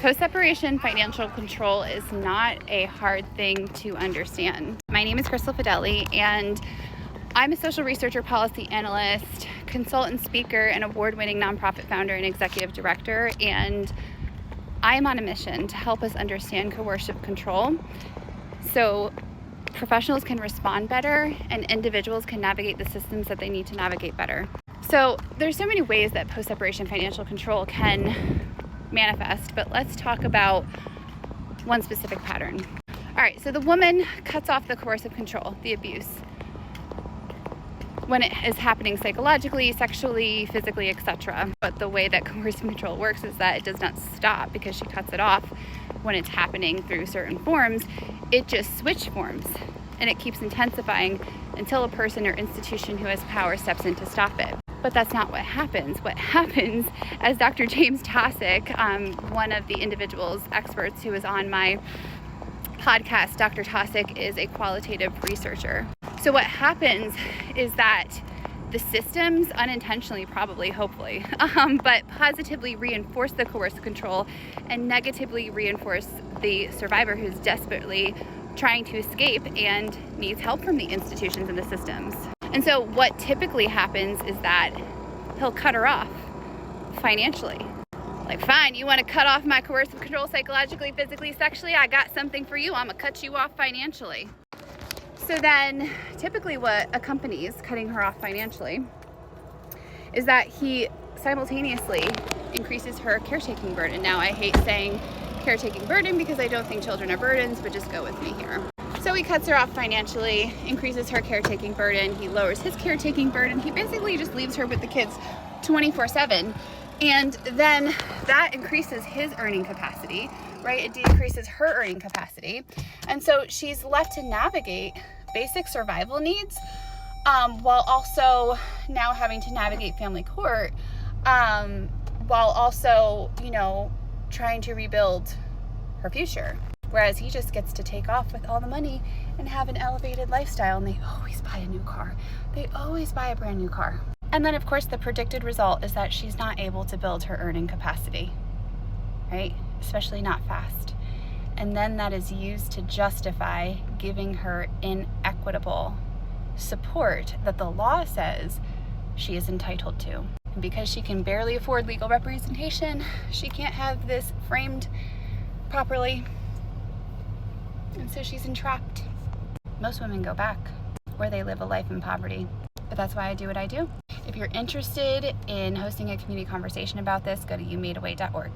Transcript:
Post-separation financial control is not a hard thing to understand. My name is Crystal Fideli, and I'm a social researcher, policy analyst, consultant, speaker, and award-winning nonprofit founder and executive director. And I'm on a mission to help us understand coercive control so professionals can respond better and individuals can navigate the systems that they need to navigate better. So there's so many ways that post-separation financial control can manifest, but let's talk about one specific pattern. All right, so the woman cuts off the coercive control, the abuse, when it is happening psychologically, sexually, physically, etc. But the way that coercive control works is that it does not stop because she cuts it off when it's happening through certain forms. It just switches forms, and it keeps intensifying until a person or institution who has power steps in to stop it. But that's not what happens. What happens, as Dr. James Tasic, one of the individuals, experts who is on my podcast, Dr. Tasic is a qualitative researcher. So what happens is that the systems unintentionally, probably, hopefully, but positively reinforce the coercive control and negatively reinforce the survivor who's desperately trying to escape and needs help from the institutions and the systems. And so what typically happens is that he'll cut her off financially. Like, fine, you want to cut off my coercive control psychologically, physically, sexually? I got something for you. I'm going to cut you off financially. So then typically what accompanies cutting her off financially is that he simultaneously increases her caretaking burden. Now, I hate saying caretaking burden because I don't think children are burdens, but just go with me here. So he cuts her off financially, increases her caretaking burden. He lowers his caretaking burden. He basically just leaves her with the kids 24/7. And then that increases his earning capacity, right? It decreases her earning capacity. And so she's left to navigate basic survival needs while also now having to navigate family court, while also, trying to rebuild her future. Whereas he just gets to take off with all the money and have an elevated lifestyle, and they always buy a new car. They always buy a brand new car. And then, of course, the predicted result is that she's not able to build her earning capacity, right? Especially not fast. And then that is used to justify giving her inequitable support that the law says she is entitled to. And because she can barely afford legal representation, she can't have this framed properly. And so she's entrapped. Most women go back where they live a life in poverty. But that's why I do what I do. If you're interested in hosting a community conversation about this, go to youmadeaway.org.